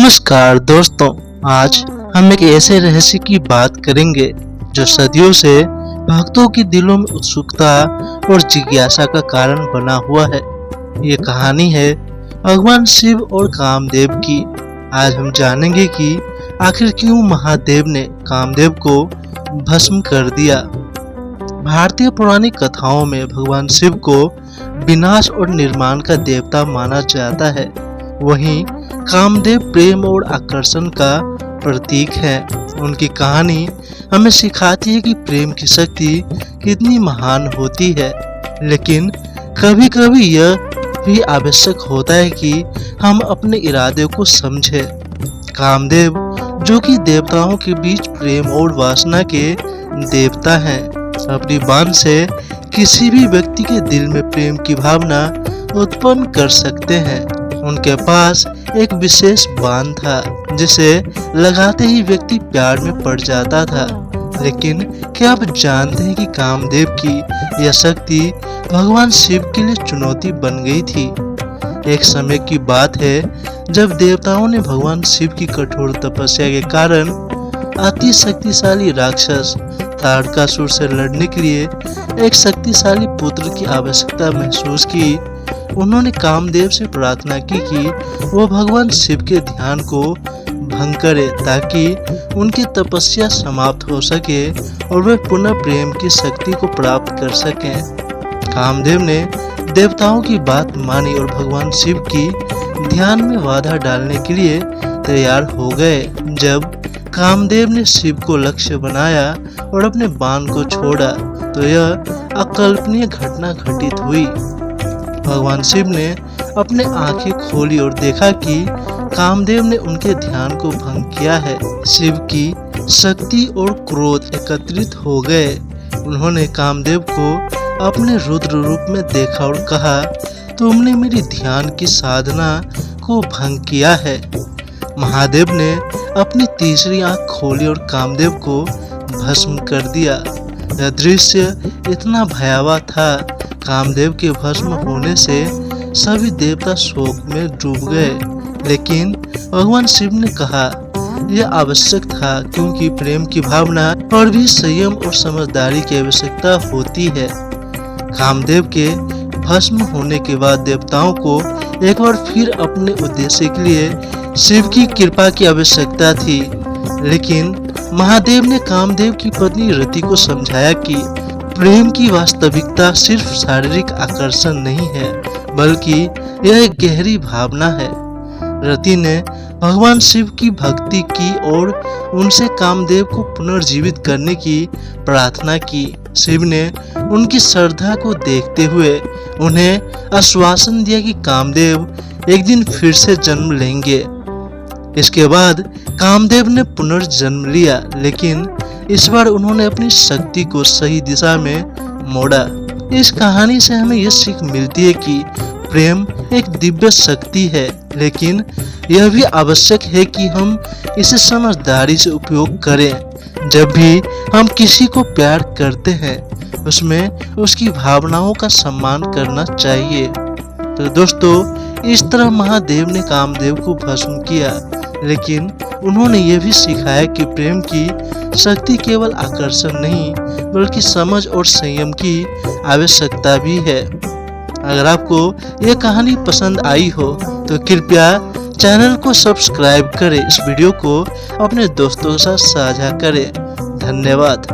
नमस्कार दोस्तों, आज हम एक ऐसे रहस्य की बात करेंगे जो सदियों से भक्तों के दिलों में उत्सुकता और जिज्ञासा का कारण बना हुआ है। ये कहानी है भगवान शिव और कामदेव की। आज हम जानेंगे कि आखिर क्यों महादेव ने कामदेव को भस्म कर दिया। भारतीय पौराणिक कथाओं में भगवान शिव को विनाश और निर्माण का देवता माना जाता है। वहीं कामदेव प्रेम और आकर्षण का प्रतीक है। उनकी कहानी हमें सिखाती है कि प्रेम की शक्ति कितनी महान होती है, लेकिन कभी कभी यह भी आवश्यक होता है कि हम अपने इरादे को समझें। कामदेव, जो कि देवताओं के बीच प्रेम और वासना के देवता हैं, अपनी बाण से किसी भी व्यक्ति के दिल में प्रेम की भावना उत्पन्न कर सकते हैं। उनके पास एक विशेष बाण था जिसे लगाते ही व्यक्ति प्यार में पड़ जाता था। लेकिन क्या आप जानते हैं कि कामदेव की यह शक्ति भगवान शिव के लिए चुनौती बन गई थी। एक समय की बात है जब देवताओं ने भगवान शिव की कठोर तपस्या के कारण अति शक्तिशाली राक्षस तारकासुर से लड़ने के लिए एक शक्तिशाली पुत्र की आवश्यकता महसूस की। उन्होंने कामदेव से प्रार्थना की कि वो भगवान शिव के ध्यान को भंग करे ताकि उनकी तपस्या समाप्त हो सके और वे पुनः प्रेम की शक्ति को प्राप्त कर सकें। कामदेव ने देवताओं की बात मानी और भगवान शिव की ध्यान में बाधा डालने के लिए तैयार हो गए। जब कामदेव ने शिव को लक्ष्य बनाया और अपने बाण को छोड़ा तो यह अकल्पनीय घटना घटित हुई। भगवान शिव ने अपने आंखें खोली और देखा कि कामदेव ने उनके ध्यान को भंग किया है। शिव की शक्ति और क्रोध एकत्रित हो गए। उन्होंने कामदेव को अपने रुद्र रूप में देखा और कहा, तुमने मेरी ध्यान की साधना को भंग किया है। महादेव ने अपनी तीसरी आंख खोली और कामदेव को भस्म कर दिया। यह दृश्य इतना भयावह था। कामदेव के भस्म होने से सभी देवता शोक में डूब गए, लेकिन भगवान शिव ने कहा यह आवश्यक था क्योंकि प्रेम की भावना और भी संयम और समझदारी की आवश्यकता होती है। कामदेव के भस्म होने के बाद देवताओं को एक बार फिर अपने उद्देश्य के लिए शिव की कृपा की आवश्यकता थी, लेकिन महादेव ने कामदेव की पत्नी रति को समझाया कि प्रेम की वास्तविकता सिर्फ शारीरिक आकर्षण नहीं है, बल्कि यह एक गहरी भावना है। रति ने भगवान शिव की भक्ति की और उनसे कामदेव को पुनर्जीवित करने की प्रार्थना की। शिव ने उनकी श्रद्धा को देखते हुए उन्हें आश्वासन दिया कि कामदेव एक दिन फिर से जन्म लेंगे। इसके बाद कामदेव ने पुनर्जन्म लिया, लेकिन इस बार उन्होंने अपनी शक्ति को सही दिशा में मोड़ा। इस कहानी से हमें यह सीख मिलती है कि प्रेम एक दिव्य शक्ति है, लेकिन यह भी आवश्यक है कि हम इसे समझदारी से उपयोग करें। जब भी हम किसी को प्यार करते हैं, उसमें उसकी भावनाओं का सम्मान करना चाहिए। तो दोस्तों, इस तरह महादेव ने कामदेव को भस्म किया, लेकिन उन्होंने यह भी सिखाया कि प्रेम की शक्ति केवल आकर्षण नहीं, बल्कि समझ और संयम की आवश्यकता भी है। अगर आपको यह कहानी पसंद आई हो तो कृपया चैनल को सब्सक्राइब करें, इस वीडियो को अपने दोस्तों के साथ साझा करें। धन्यवाद।